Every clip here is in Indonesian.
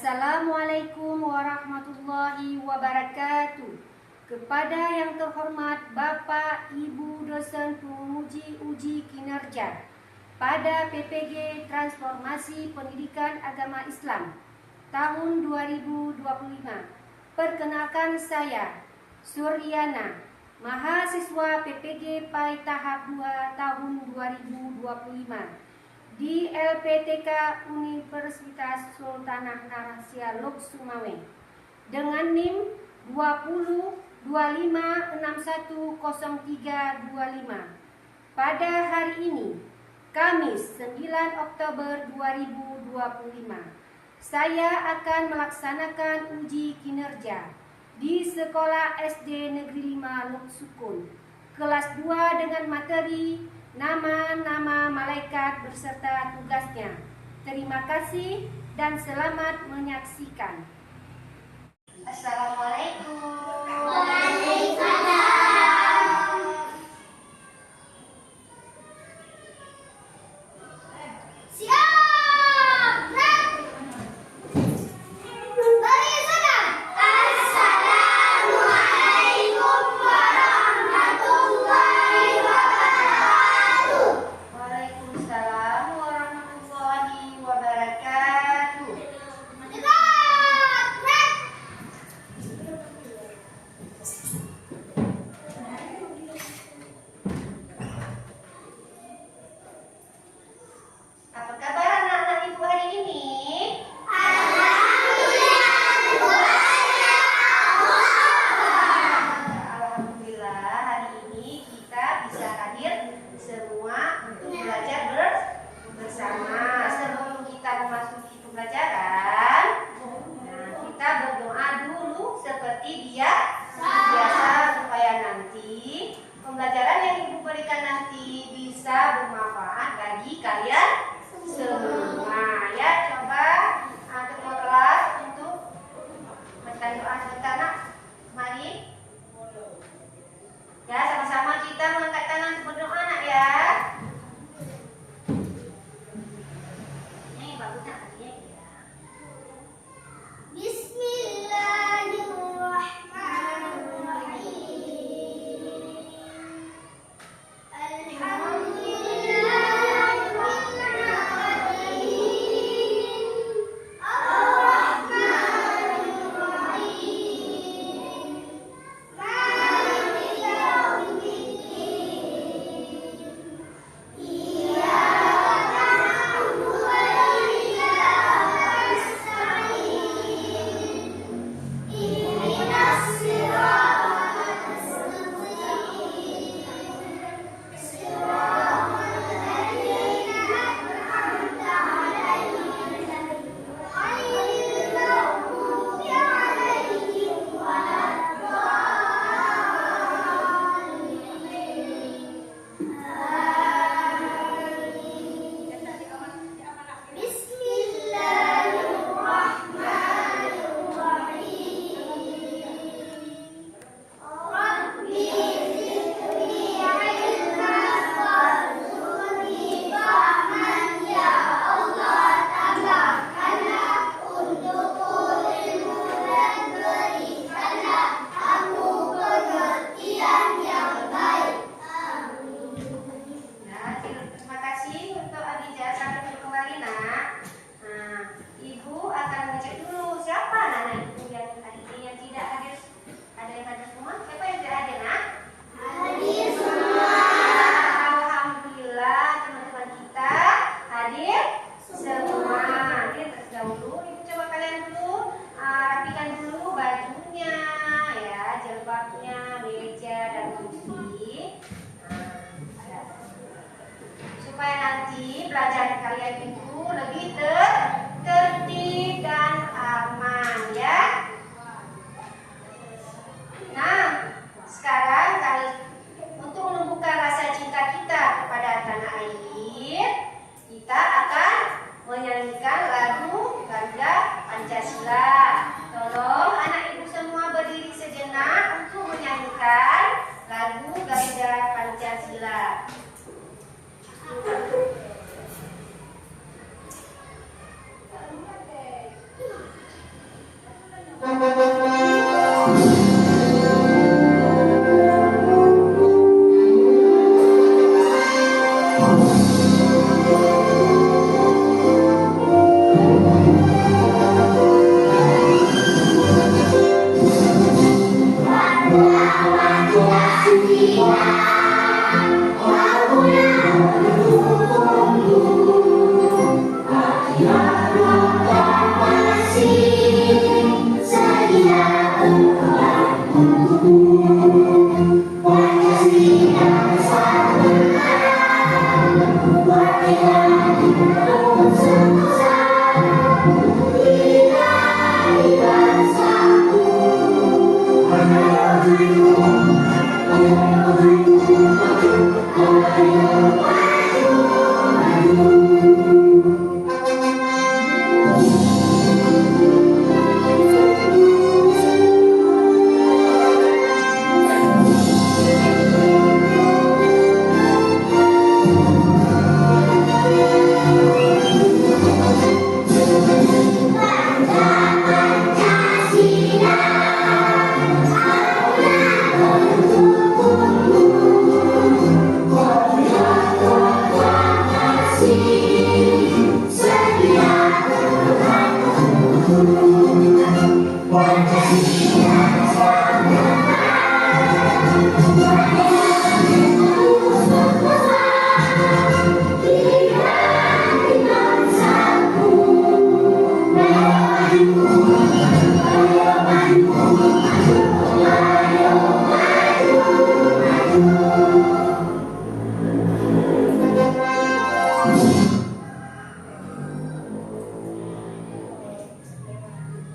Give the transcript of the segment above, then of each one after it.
Assalamualaikum warahmatullahi wabarakatuh. Kepada yang terhormat Bapak Ibu dosen penguji uji kinerja pada PPG Transformasi Pendidikan Agama Islam tahun 2025. Perkenalkan saya Suryana, mahasiswa PPG PAI tahap 2 tahun 2025 di LPTK Universitas Sultanah Narasia Lok Sumawe dengan NIM 2025610325. Pada hari ini, Kamis 9 Oktober 2025, saya akan melaksanakan uji kinerja di Sekolah SD Negeri 5 Lok Sukun, kelas 2 dengan materi nama-nama malaikat beserta tugasnya. Terima kasih dan selamat menyaksikan. Assalamualaikum. Waalaikumsalam. Siap. Mari sana. Assalamualaikum warahmatullahi wabarakatuh. Waalaikumsalam warahmatullahi wabarakatuh. Apa kabar anak-anak ibu hari ini? Alhamdulillah, hari ini kita bisa hadir semua untuk belajar bersama. Sebelum kita memasuki pembelajaran, kita berdoa dulu seperti biasa supaya nanti pembelajaran yang ibu berikan nanti bisa bermanfaat bagi kalian semua. Ya, coba ketua kelas untuk bacakan doa sebentar, nak. Mari. Ya, sama-sama kita mengangkat tangan untuk berdoa, nak, ya. Ini bagusnya tadi, ya. Bismillahirrahmanirrahim. Supaya nanti pelajaran kalian itu lebih tertib dan aman, ya. Nah, sekarang untuk menumbuhkan rasa cinta kita kepada tanah air, kita akan menyanyikan lagu Garuda Pancasila. Tolong anak ibu semua berdiri sejenak untuk menyanyikan lagu Garuda Pancasila.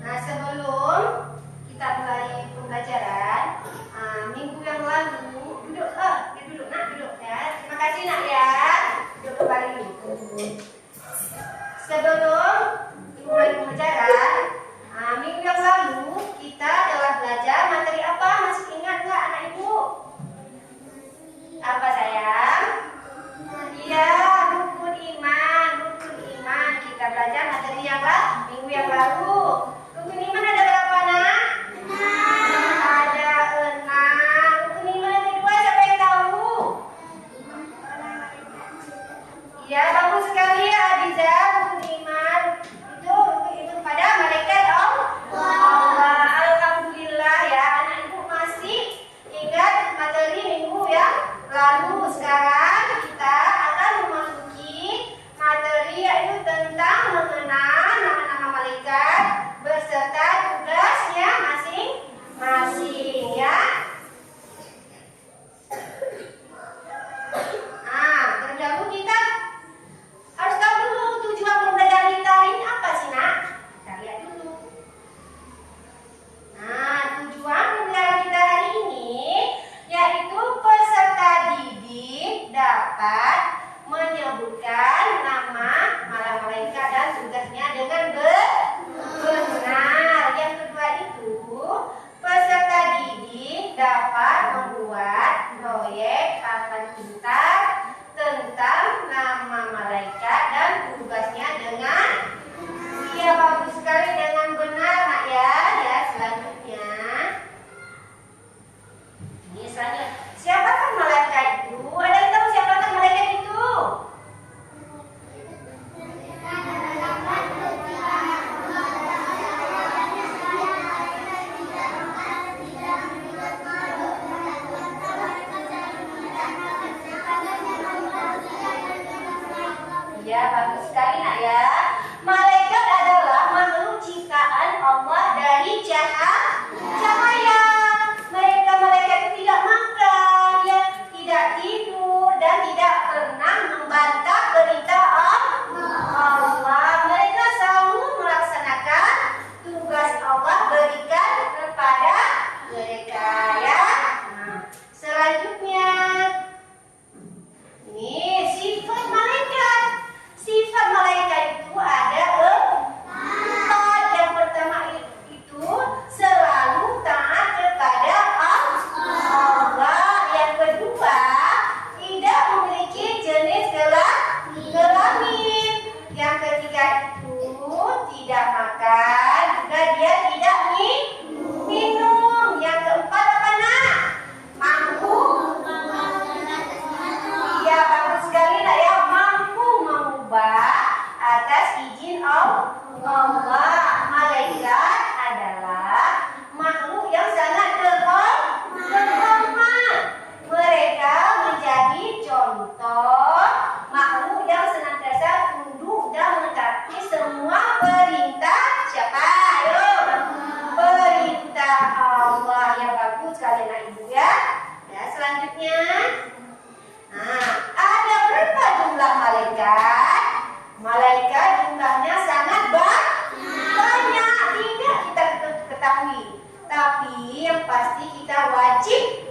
Nah, sebelum kita mulai pembelajaran, minggu yang lalu duduk, duduk nak, duduk ya. Terima kasih nak ya. Duduk kembali. Sebelum mulai pembelajaran, minggu yang lalu kita telah belajar materi apa? Masih ingat nggak anak ibu? Apa sayang? Iya, rukun iman, rukun iman. Kita belajar materi apa? Minggu yang lalu. Rukun iman ada berapa nak? Ada 6. Rukun iman yang kedua siapa yang tahu? Iya, bagus sekali ya Adiza. Rukun iman itu rukun iman kepada malaikat Allah. Alhamdulillah ya, anak ibu masih ingat materi minggu yang lalu. Sekarang kita akan memasuki materi yaitu tentang mengenal nama-nama malaikat beserta tugasnya masing-masing ya. Terlebih dahulu kita harus tahu dulu tujuan pembelajaran kita hari ini apa sih nak? Kita lihat dulu. Tujuan pembelajaran kita hari ini yaitu peserta didik dapat menyebutkan nama malaikat dan tugasnya dengan benar. Yang kedua itu, peserta didik dapat membuat proyek papan pintar tentang nama malaikat dan tugasnya dengan bagus sekali, dengan benar nak ya. Selanjutnya ini selanjutnya, siapakah malaikat itu? Ada yang tahu siapakah malaikat itu? Ya, bagus sekali nak ya. Malaikat adalah makhluk ciptaan Allah dari cahaya. Mereka malaikat itu tidak makan, ya, tidak tidur dan tidak pernah membantah perintah Allah. Mereka selalu melaksanakan tugas Allah berikan kepada mereka ya. Selanjutnya ini sifat malaikat. Sifat malaikat itu ada 4. Yang pertama itu selalu taat malaikat? Malaikat jumlahnya sangat banyak, tidak kita ketahui. Tapi yang pasti kita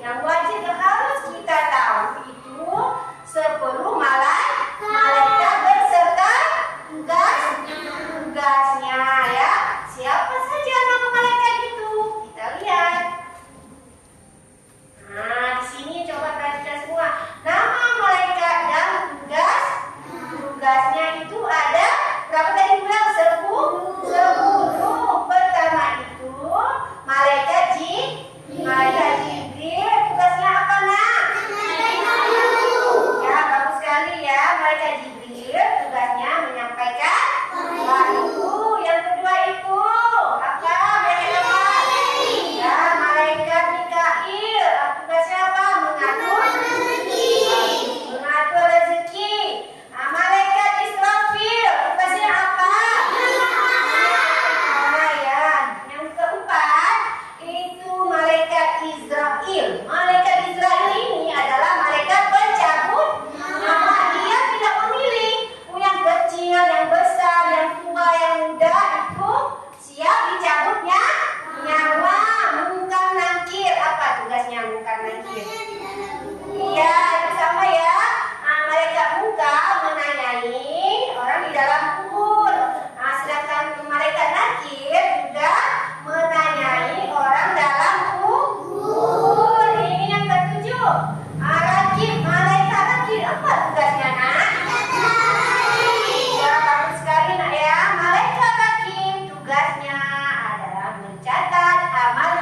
yang wajib harus kita tahu itu 10 malaikat beserta tugasnya ya. Siapa saja nama malaikat itu? Kita lihat. Nah, di sini coba perhatikan semua. Nama malaikat dan tugasnya itu ada berapa tadi bilang? 10. Pertama itu malaikat Jibril. Tugasnya apa, Nak? Ya, bagus sekali ya. Malaikat Jibril tugasnya menyampaikan wahyu. Yang kedua itu apa? Malaikat apa? Ya, malaikat Mikail. Tugasnya apa? Mengatur rezeki. Nah, malaikat Israfil. Tugasnya apa? Nah, ya. Yang keempat itu malaikat Israel. Malaikat Israel ini adalah malaikat pencabut nyawa. Dia tidak memilih yang kecil, yang besar, yang tua, yang muda, itu siap dicabutnya nyawa. Mungkar nakir. Apa tugasnya mungkar nakir? Iya, itu sama ya. Nah, malaikat mungkar menanyai orang di dalam kubur. Nah, sedangkan malaikat nakir juga menanyai orang dalam kubur. Ini yang ketujuh. Malaikat rakib apa tugasnya, Nak? Ya, bagus sekali, Nak ya. Malaikat rakib tugasnya adalah mencatat amal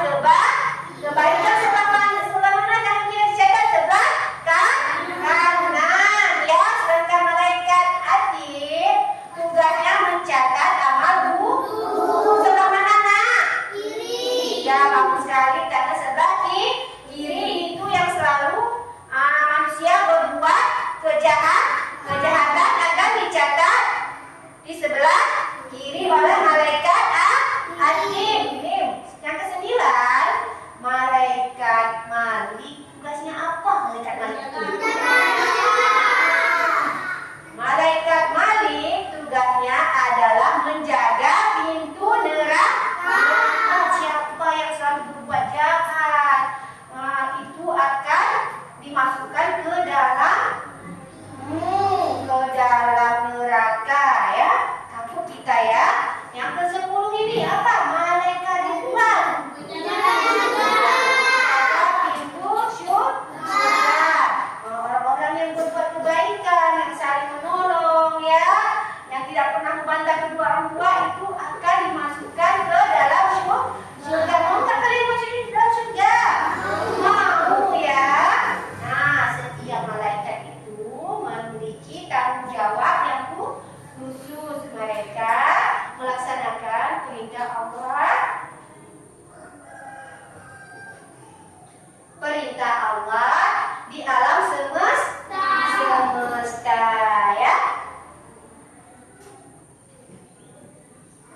kebaikan sebelah mana yang dicatat? Sebelah kanan ya. Sedangkan malaikat atid tugasnya mencatat amal buruk sebelah mana, Nak? Kiri. Ya, bagus sekali, karena sebelah kiri itu yang selalu manusia berbuat kejahatan akan dicatat di sebelah kiri oleh malaikat atid. Yang kesembilan, malaikat Malik. Tugasnya apa malaikat Malik itu? Malaikat Malik tugasnya adalah menjaga pintu neraka. Siapa yang selalu berbuat jahat, itu akan dimasukkan ke dalam neraka ya. Takut kita ya. Yang ke-10 ini apa? Malaikat Ridwan. Pintu surga. Orang-orang yang berbuat kebaikan, yang saling menolong ya, yang tidak pernah membantah kedua orang tua, itu akan dimasukkan ke dalam surga. Mau tak kalian masuk di dalam surga? Mau ya. Nah, setiap malaikat itu memiliki tanggung jawab yang khusus. Mereka melaksanakan perintah Allah di alam semesta ya.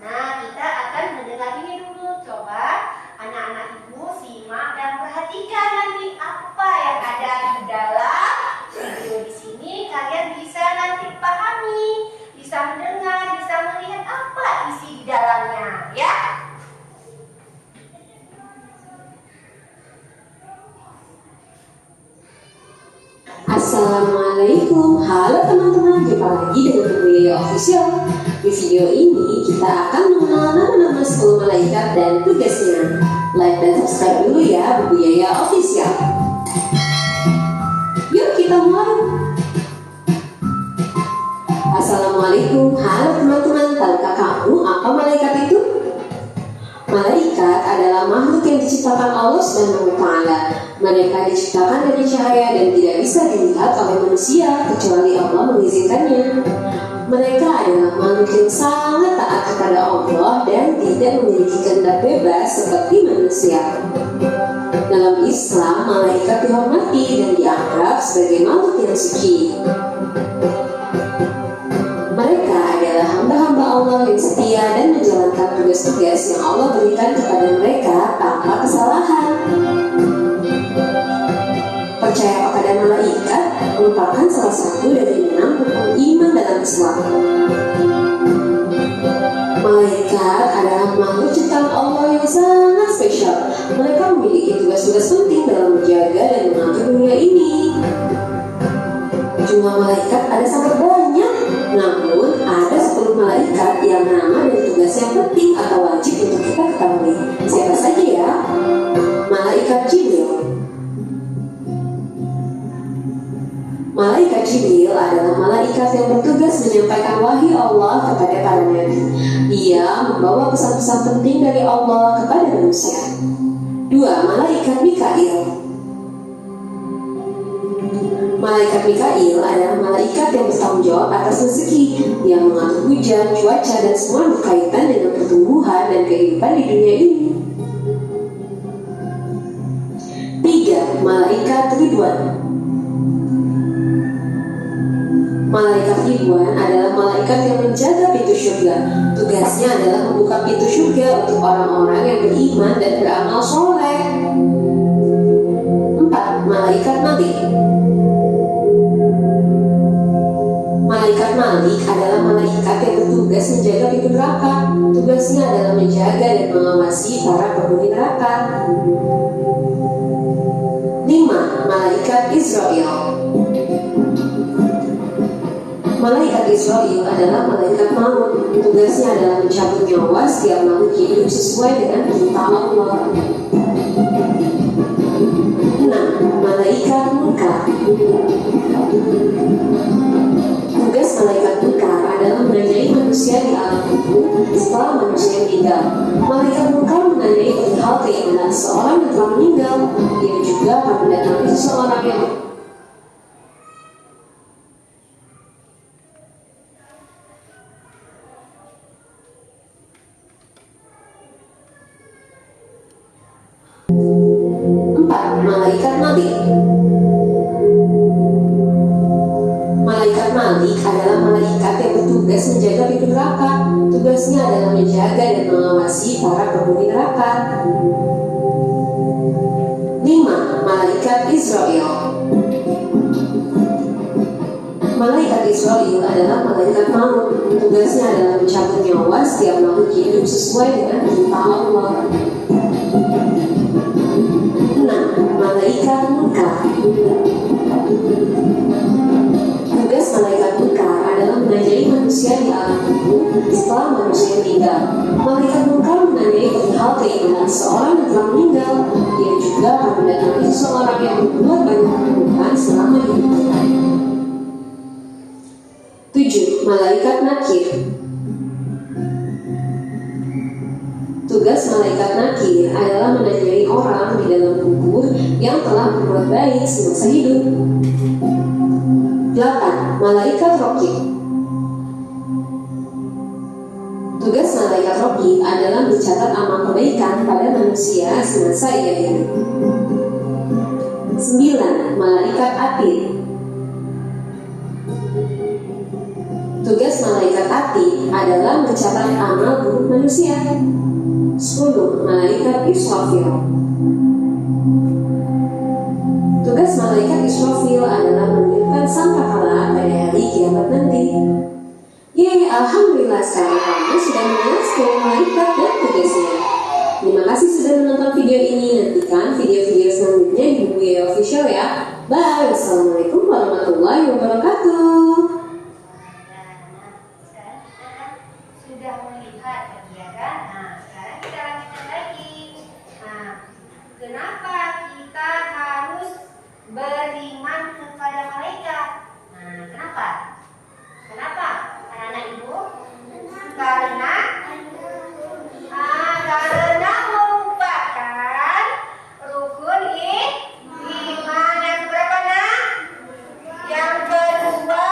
Nah, kita akan mendengar ini dulu. Coba anak-anak ibu simak dan perhatikan nanti apa yang ada di dalam video di sini. Kalian bisa nanti pahami, bisa mendengar, bisa melihat apa isi di dalamnya ya. Assalamualaikum, halo teman-teman, jumpa lagi dengan Bu Yaya Official. Di video ini kita akan mengenal nama-nama 10 malaikat dan tugasnya. Like dan subscribe dulu ya Bu Yaya Official. Yuk kita mulai. Assalamualaikum, halo teman-teman, tahukah kamu apa malaikat itu? Malaikat adalah makhluk yang diciptakan Allah SWT. Mereka diciptakan dari cahaya dan tidak bisa dilihat oleh manusia kecuali Allah mengizinkannya. Mereka adalah makhluk yang sangat taat kepada Allah dan tidak memiliki kehendak bebas seperti manusia. Dalam Islam, malaikat dihormati dan dianggap sebagai makhluk yang suci. Mereka adalah hamba-hamba Allah yang setia dan menjalankan tugas-tugas yang Allah berikan kepada mereka tanpa kesalahan. Percaya kepada malaikat merupakan salah satu dari 6 rukun iman dalam Islam. Malaikat adalah makhluk ciptaan Allah yang sangat spesial. Mereka memiliki tugas-tugas penting dalam menjaga dan mengatur dunia ini. Jumlah malaikat ada sangat banyak, namun ada 10 malaikat yang nama dan tugas yang penting atau wajib untuk kita ketahui. Siapa saja ya? Malaikat Jibril. Malaikat Jibril adalah malaikat yang bertugas menyampaikan wahyu Allah kepada para nabi. Ia membawa pesan-pesan penting dari Allah kepada manusia. 2. Malaikat Mikail. Malaikat Mikail adalah malaikat yang bertanggung jawab atas rezeki, yang mengatur hujan, cuaca, dan semua berkaitan dengan pertumbuhan dan kehidupan di dunia ini. 3. Malaikat Ridwan. Malaikat Ridwan adalah malaikat yang menjaga pintu surga. Tugasnya adalah membuka pintu surga untuk orang-orang yang beriman dan beramal soleh. 4. Malaikat Malik. Malaikat Malik adalah malaikat yang bertugas menjaga pintu neraka. Tugasnya adalah menjaga dan mengawasi para penghuni neraka. 5. Malaikat Israel. Malaikat Israel adalah malaikat maut. Tugasnya adalah mencabut nyawa setiap makhluk hidup sesuai dengan perintah Allah. 6. Malaikat Munkar. Tugas malaikat Munkar adalah menanyai manusia di alam kubur setelah manusia meninggal. Malaikat Munkar menanyai perihal keimanan seseorang yang telah meninggal. Dia juga akan mendatangi seseorang yang Malaikat Malik. Malaikat Malik adalah malaikat yang bertugas menjaga pintu neraka. Tugasnya adalah menjaga dan mengawasi para penghuni neraka. 5. Malaikat Israel. Malaikat Israel adalah malaikat maut. Tugasnya adalah mencabut nyawa setiap makhluk hidup sesuai dengan perintah Allah. 6. Malaikat Munkar. Tugas malaikat Munkar adalah menanyai manusia di alam kubur setelah manusia meninggal. Malaikat Munkar menanyai perihal keimanan seseorang yang telah meninggal. Dia juga akan mendatangi seseorang yang berbuat banyak keburukan selama hidupnya. 7. Malaikat Nakir. Tugas malaikat Nakir adalah menanyai orang di dalam kubur yang telah berbuat baik semasa hidup. 8. Malaikat Raqib. Tugas malaikat Raqib adalah mencatat amal kebaikan pada manusia semasa ia hidup. 9. Malaikat Atid. Tugas malaikat Atid adalah mencatat amal buruk manusia. 10. Malaikat Israfil. Tugas malaikat Israfil adalah meniupkan sangkakala pada hari kiamat nanti. Yeay, alhamdulillah sekarang kamu sudah mengenal 10 malaikat dan tugasnya. Terima kasih sudah menonton video ini. Nantikan video-video selanjutnya di Buya Official ya. Bye. Wassalamualaikum warahmatullahi wabarakatuh. Sudah melihat kegiatan. Nah, sekarang kita lanjutkan lagi. Nah, kenapa kita harus beriman kepada malaikat? Nah, kenapa? Kenapa? Anak-anak ibu? Karena merupakan rukun iman. Yang berapa, nak? Yang kedua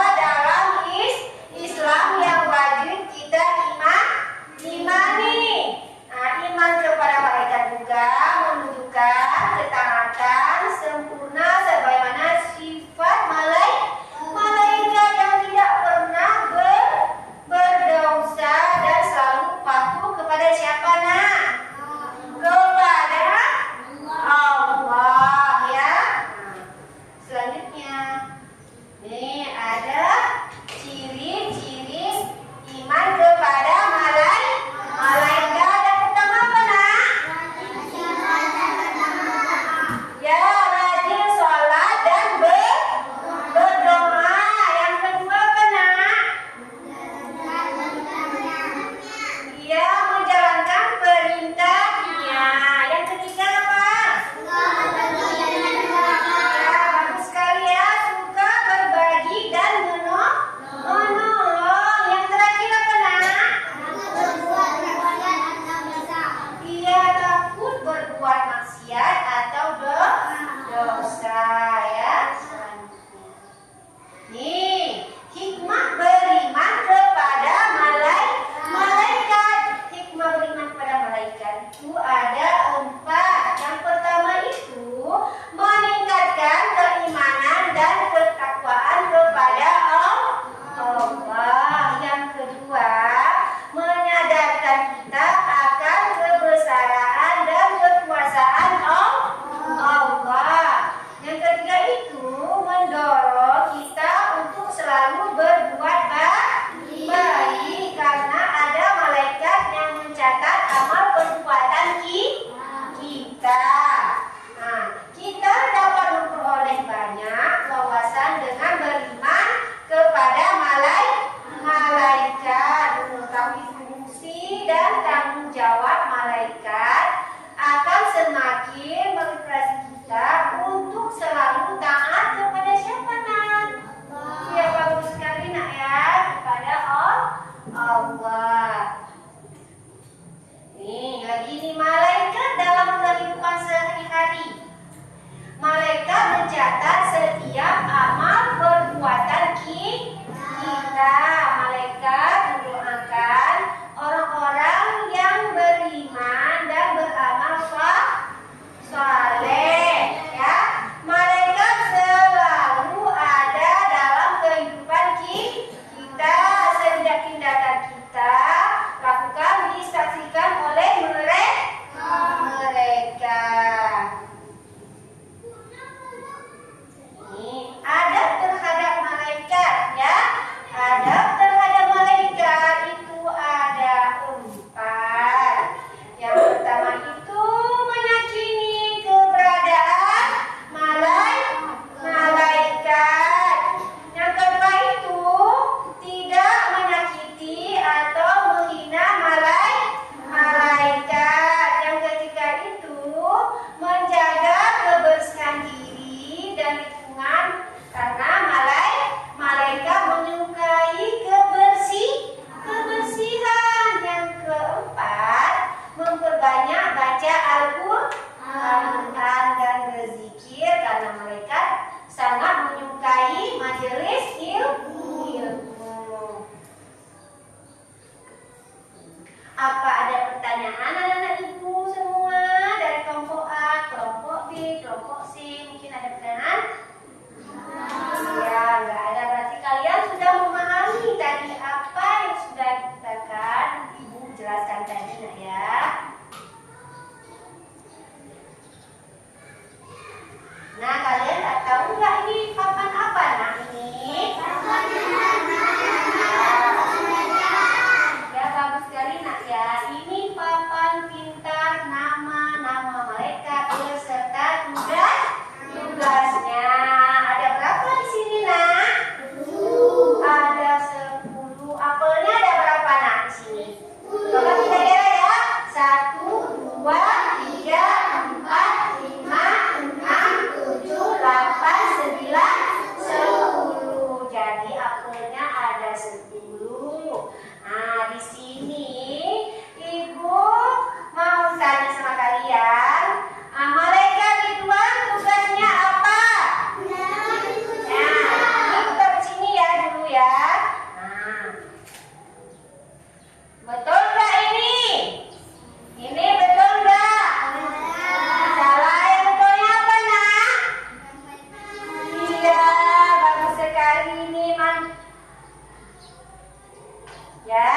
Apa ada pertanyaan anak-anak ibu semua dari kelompok A, kelompok B, kelompok C? Mungkin ada pertanyaan? Ya, nggak ada. Berarti kalian sudah memahami tadi apa yang sudah dikatakan ibu jelaskan tadi, nak ya. Nah, kalian tak tahu nggak ini papan apa, nak ini? Ya, bagus sekali, nak ya. Ini papan pintar nama-nama malaikat beserta tugasnya. Ada berapa di sini, nak? Ada 10. Apelnya ada berapa, nak, di sini? Coba kita kira ya. 1, 2, 3, 4, 5, 6, 7, 8, 9, 10. Jadi apelnya ada 10. Nah, di sini ibu mau tanya sama kalian, malaikat ridwan tugasnya apa? Nah, ini kita ke sini ya dulu ya. Nah, betul nggak ini? Ini betul nggak? Salah, yang betulnya apa, nak? Iya, bagus sekali ini, ya.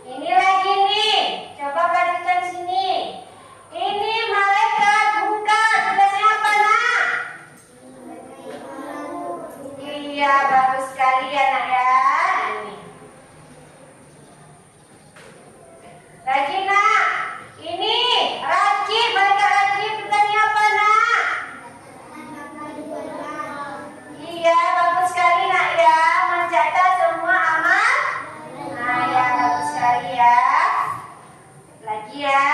Ini lagi nih. Coba perhatikan sini. Ini malaikat bukan tugasnya apa, nak? Iya, bagus sekali ya, nak ya. Ini. Lagi, nak. Ini rakib, malaikat rakib tugasnya apa, nak? Iya, bagus sekali, nak ya. Mencatat semua amal. Nah, ya, bagus sekali ya. Lagi ya.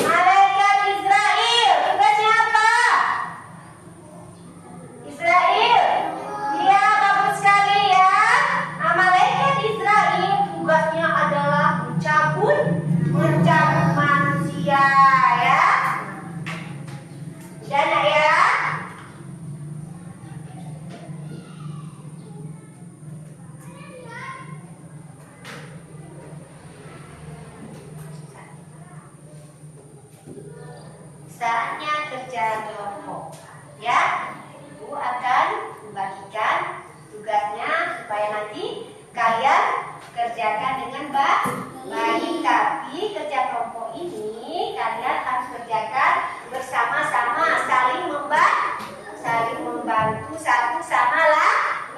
Malaikat Israel tugasnya apa? Israel. Iya, bagus sekali ya. Nah, malaikat Israel tugasnya adalah mencabut manusia ya. Udah, nak ya. Saatnya kerja kelompok ya. Ibu akan membagikan tugasnya supaya nanti kalian kerjakan dengan baik. Tapi kerja kelompok ini kalian harus kerjakan bersama-sama, saling membantu satu sama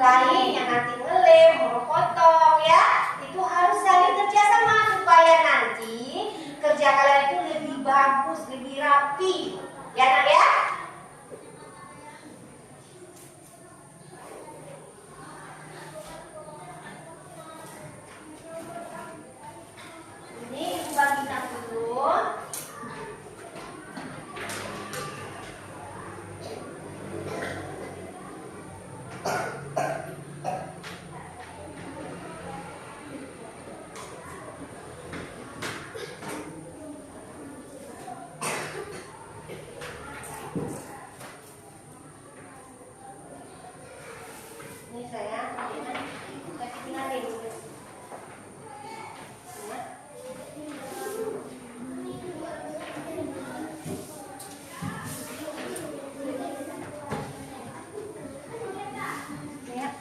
lain. Yang nanti ngelem, memotong ya, itu harus saling kerjasama supaya nanti kerja kalian itu lebih bagus, lebih rapi. Ya, nak ya? Ini ibu bagikan dulu. Ini saya kasih tinggal dulu. Ya.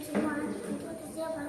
cuma itu siapa?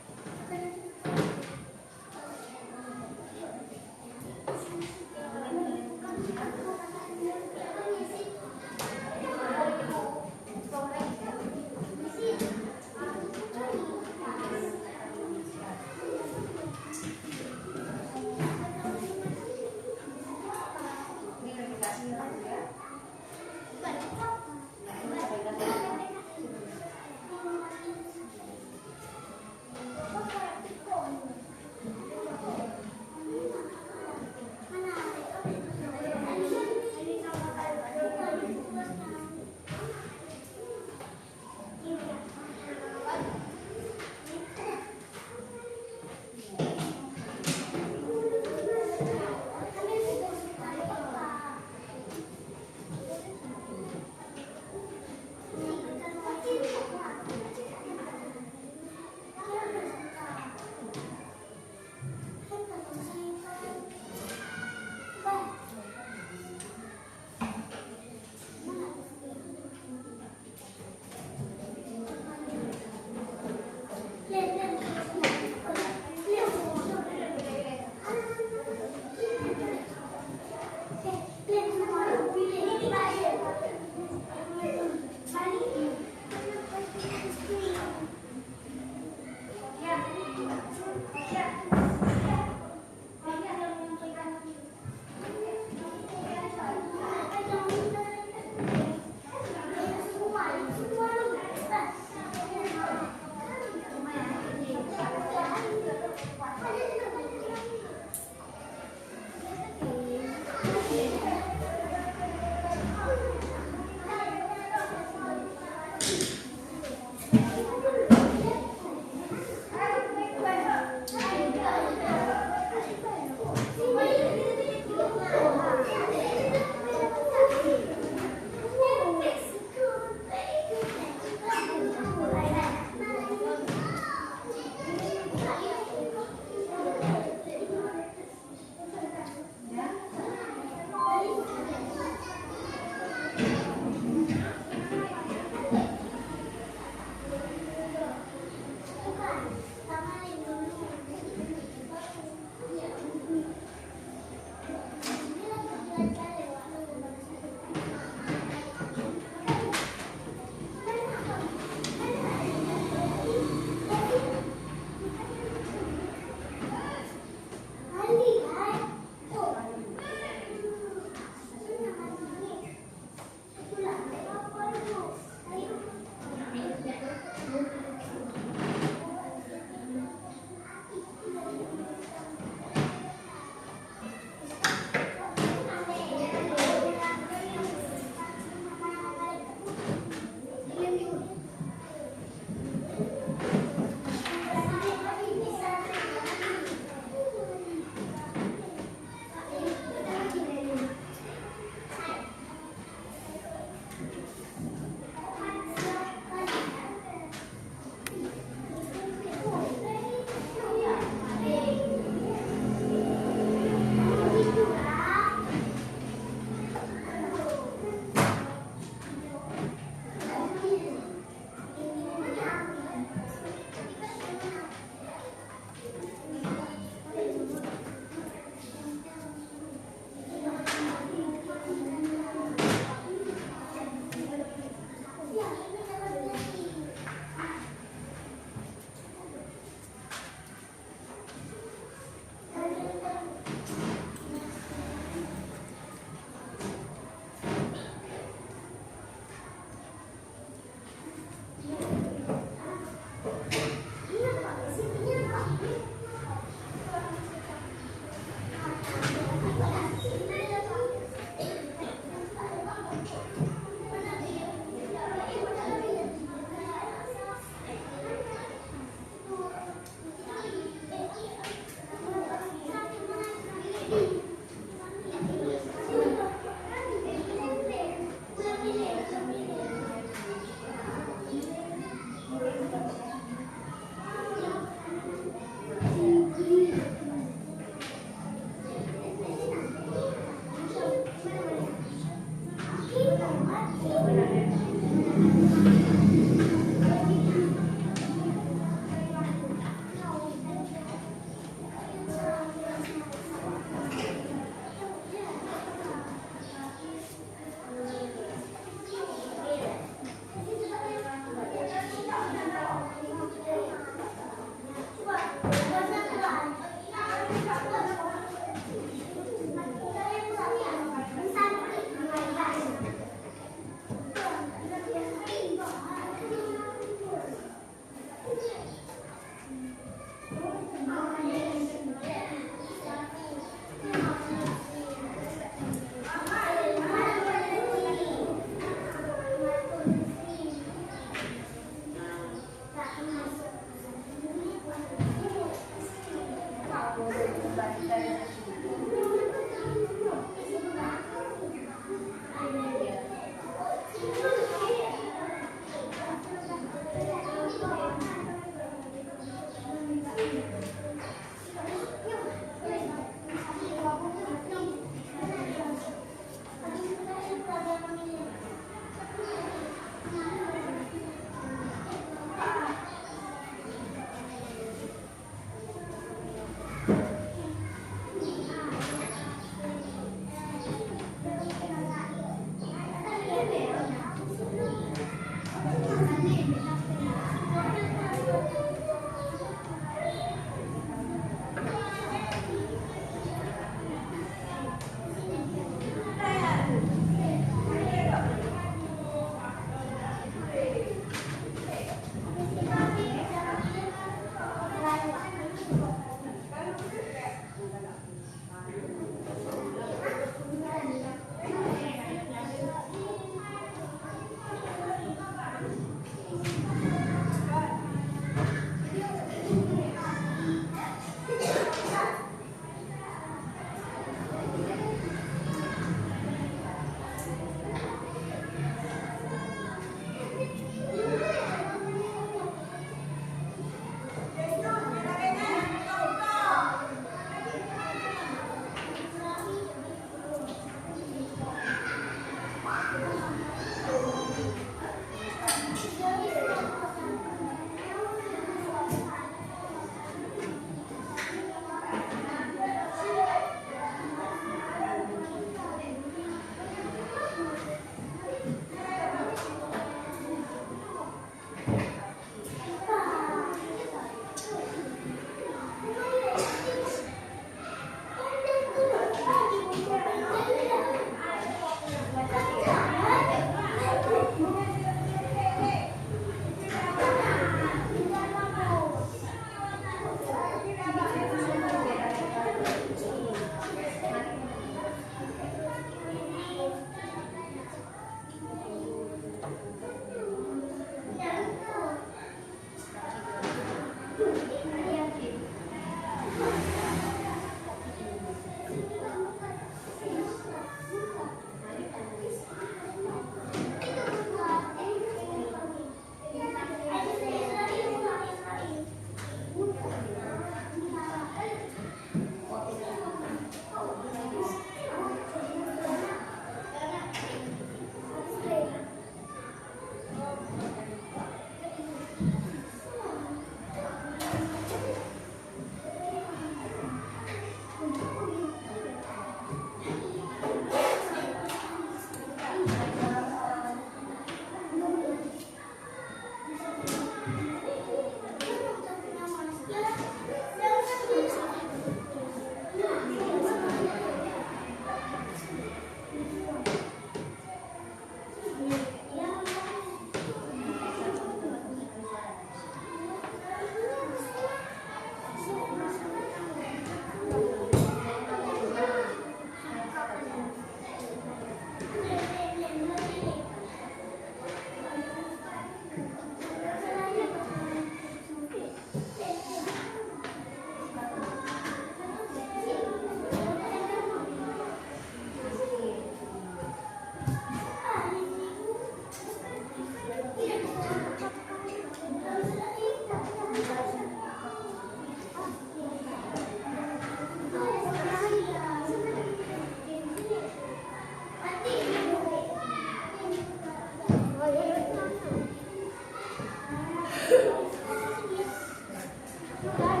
Ya.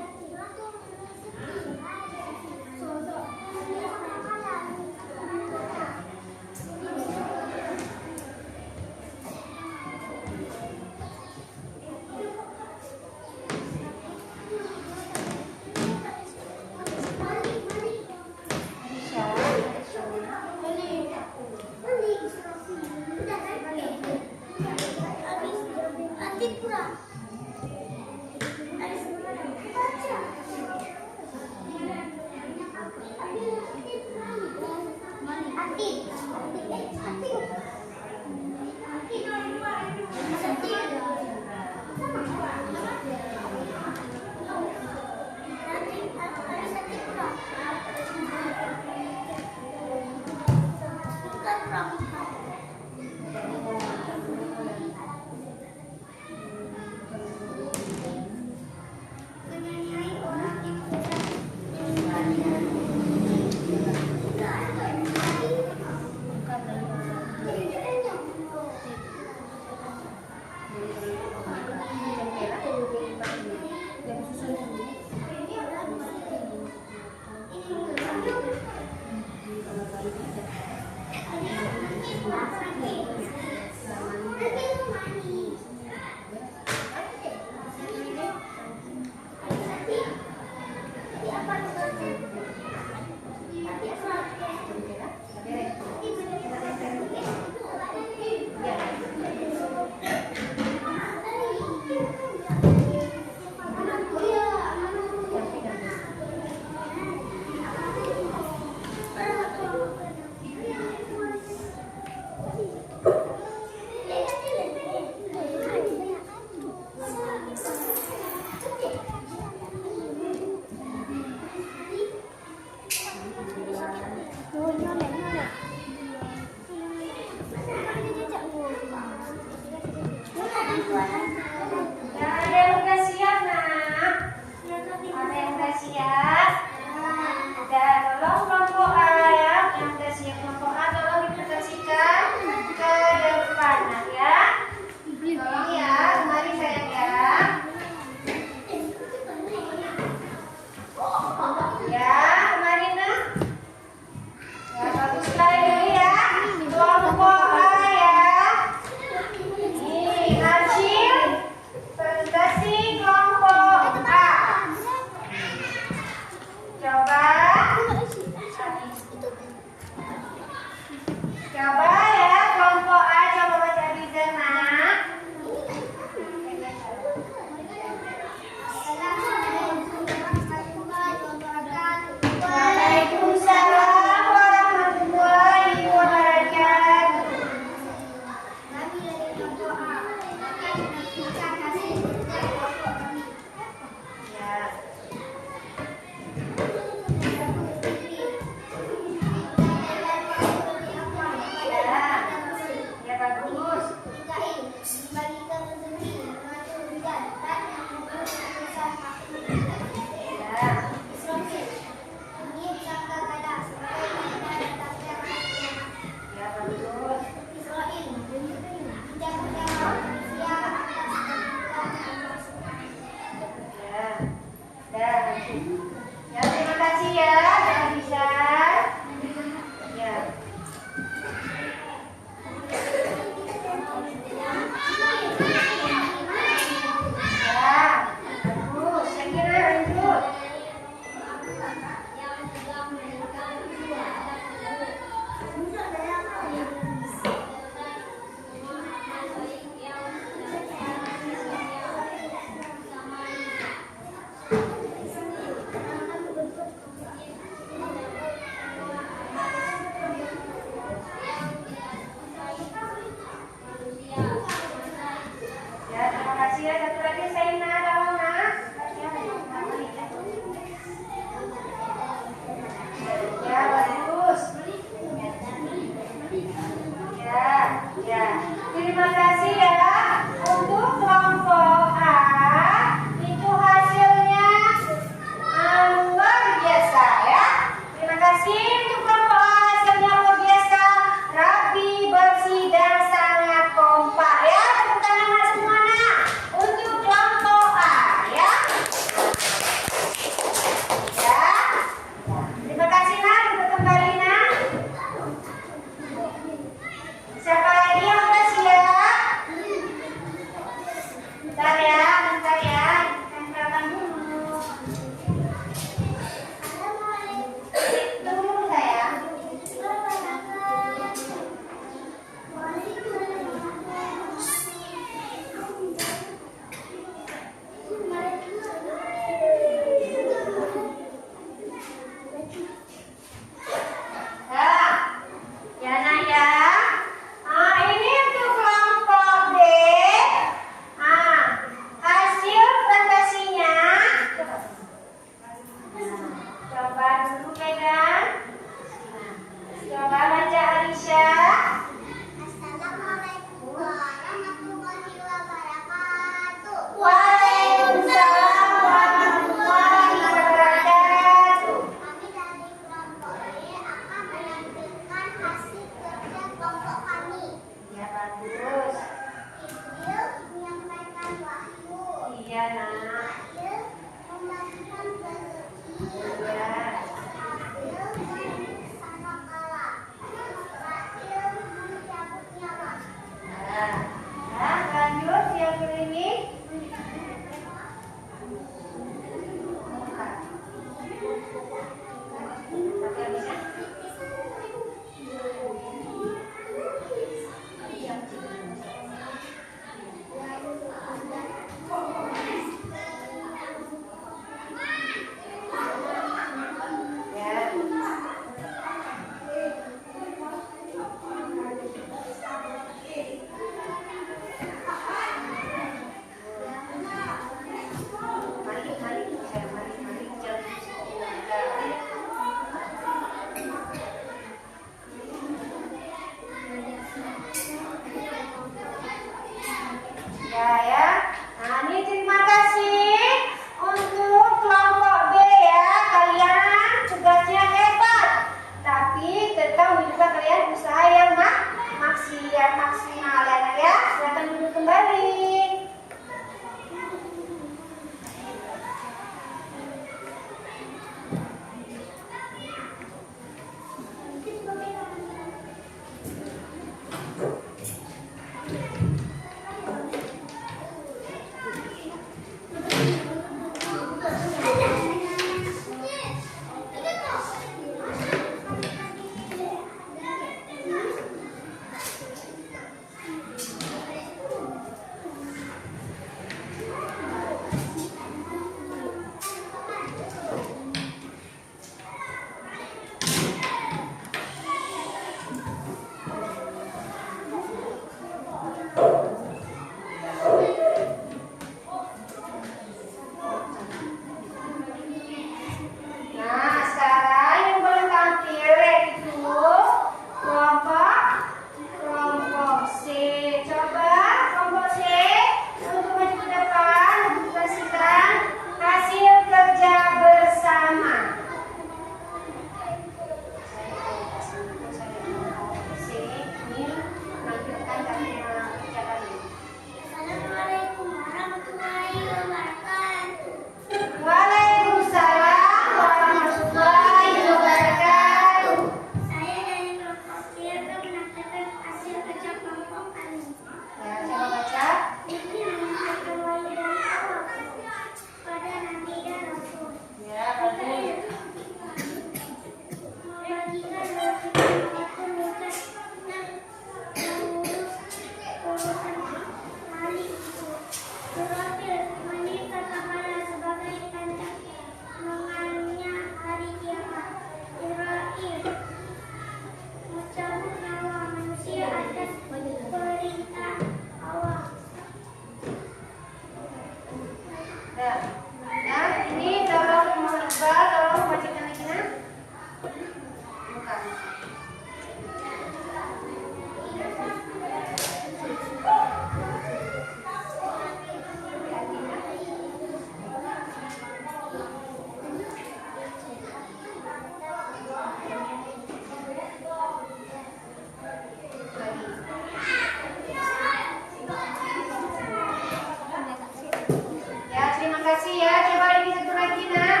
kasih ya. Coba ini satu lagi nak.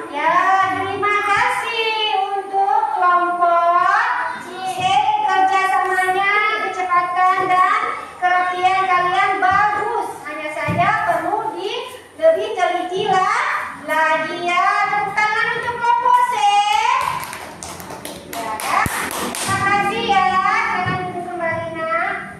Ya, terima kasih untuk kelompok CE, kerjasamanya, kecepatan dan kerapian kalian bagus. Hanya saja perlu lebih teliti lagi ya. Tepuk tangan untuk kelompok C. Ya kan? Terima kasih ya. Kalian duduk kembali nak.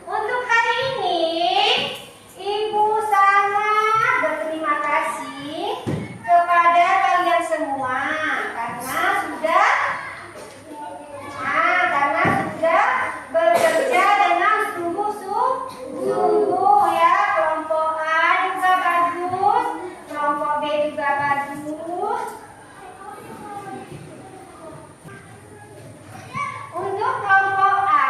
Untuk hari ini, Ibu sangat berterima kasih kepada kalian semua karena sudah bekerja dengan sungguh-sungguh ya. Kelompok A juga bagus, kelompok B juga bagus. Untuk kelompok A,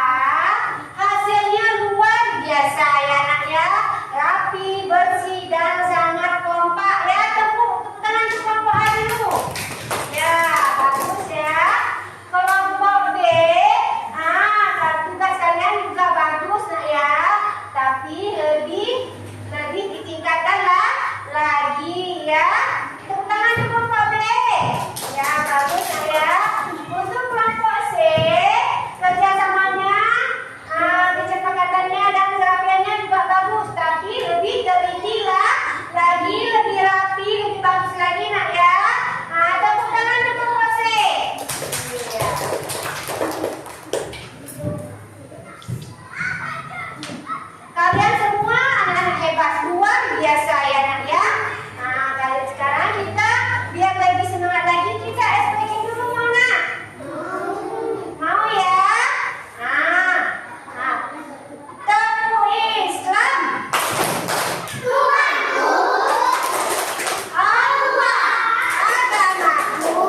hasilnya luar biasa ya nak ya. Rapi, bersih, dan sangat kompak ya. Tepuk tangan untuk kelompok A dulu. Ya, bagus ya. Kelompok B, tugas kalian juga bagus nak ya. Tapi lebih ditingkatkan lagi ya. Tepuk tangan untuk kelompok B. Ya, bagus nak ya. Untuk kelompok C, kerjasamanya, kecepatannya dan kerapiannya juga bagus, tapi lebih teliti lagi, lebih rapi, lebih bagus lagi nak ya. Tepuk tangan untuk kelompok C. Iya. Kalian semua anak-anak hebat, luar biasa ya nak ya. Kalian sekarang kita biar lebih semangat lagi, kita SPG dulu mau nak? Mau ya? Tepuk Islam. Tuhanku, Allah, agamaku,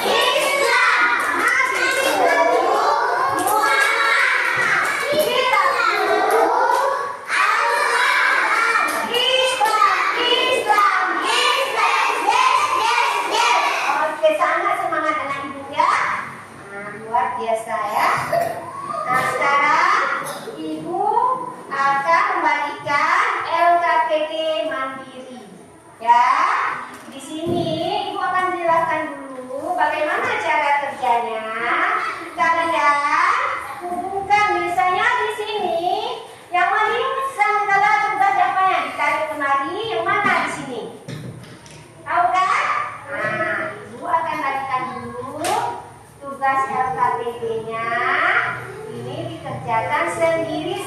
Islam, Nabi-Nabi, Muhammad, kitabku, Allah, Islam, yes. Oke, sangat semangat anak ibu ya. Luar biasa ya. Sekarang ibu akan kembalikan LKPD mandiri. Ya, di sini ibu akan jelaskan dulu bagaimana cara kerjanya. Kalian hubungkan misalnya di sini yang mana segala tugas apa yang ditarik kemari, yang mana di sini? Tahu kan? Ibu akan bagikan dulu tugas LKPD-nya. Ini dikerjakan sendiri.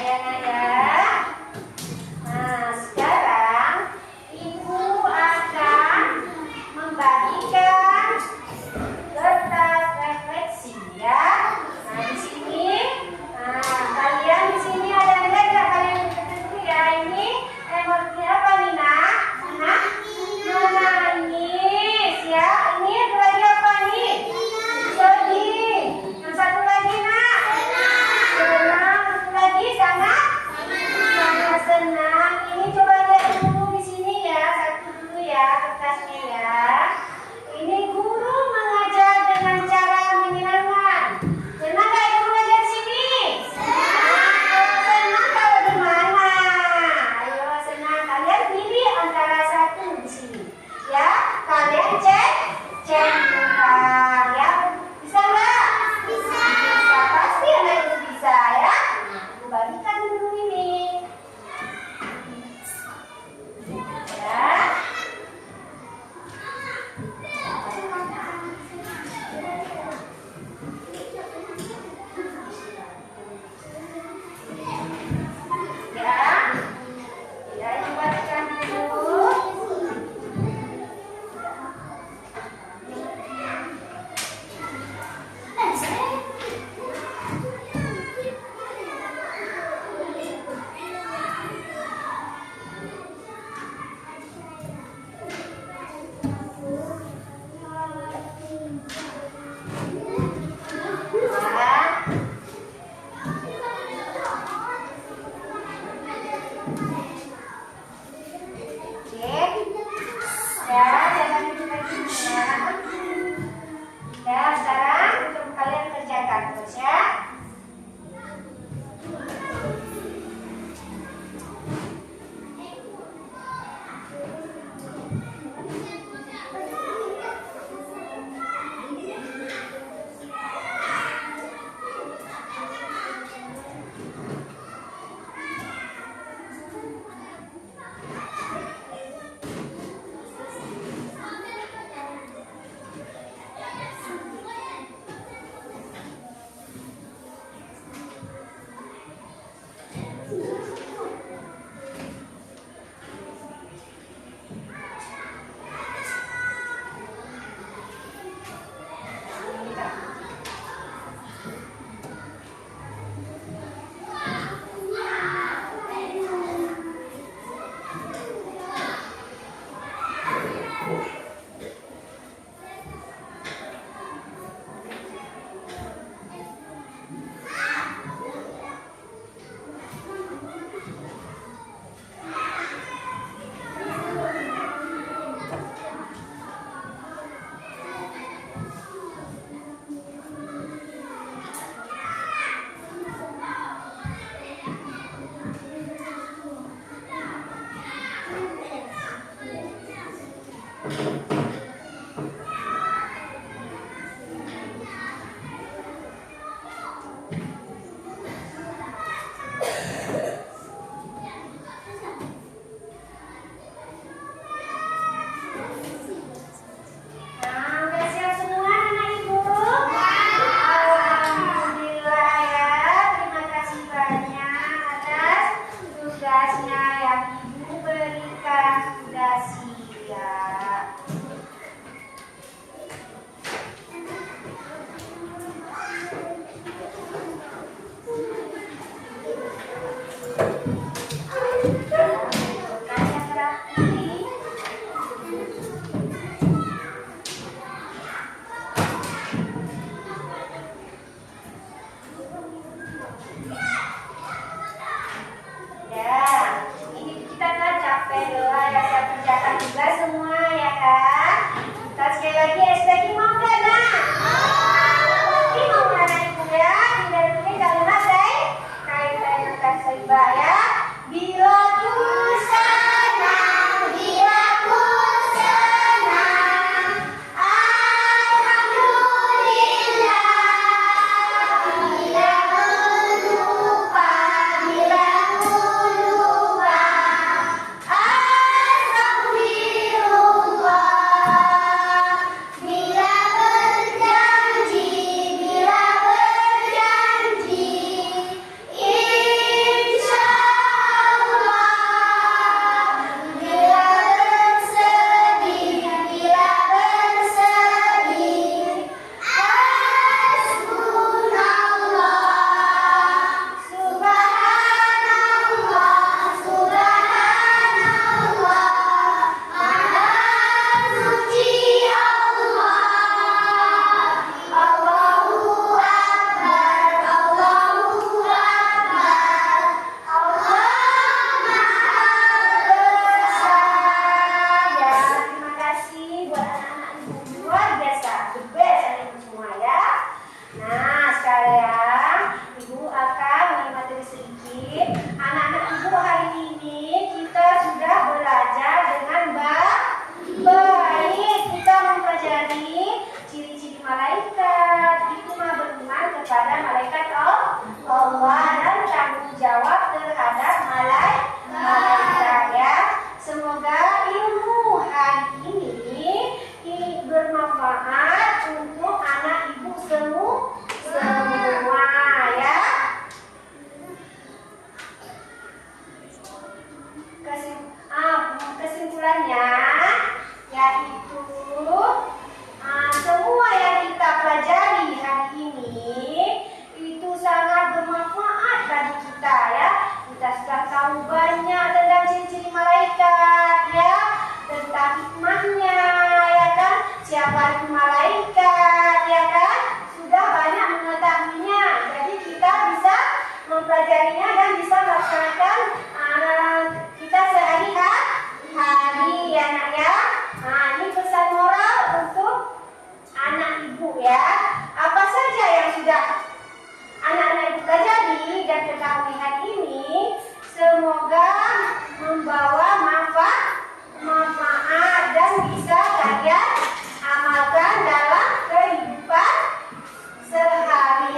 ya nak ya. Nah, sekarang ibu akan membagikan kertas refleksi ya. Nah, di sini, kalian di sini ada enggak kalian ketemu ya ini emoji apa nih nak? Menangis ya. Ini ada lagi apa nih? Sedih. Yang satu lagi nak? Senang. Satu lagi sangat?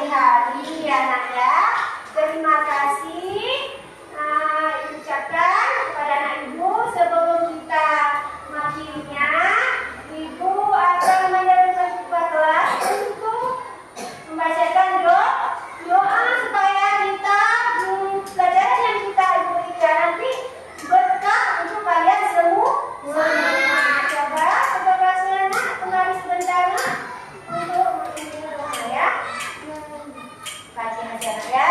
hari-hari ya nak ya. Terima kasih ucapkan kepada anak ibu. Sebelum kita mengakhirinya, ibu akan menjalankan ketua kelas untuk membacakan doa supaya kita pelajaran yang kita berikan nanti berkah untuk kalian semua. Coba ketua kelasnya nak kembali sebentar nak untuk mengakhiri doa ya. Baca aja ya.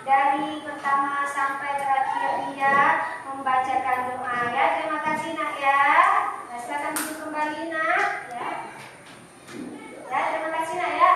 Dari pertama sampai terakhir dia membacakan doa ya. Terima kasih nak ya. Silakan duduk kembali nak ya. Ya, terima kasih nak ya.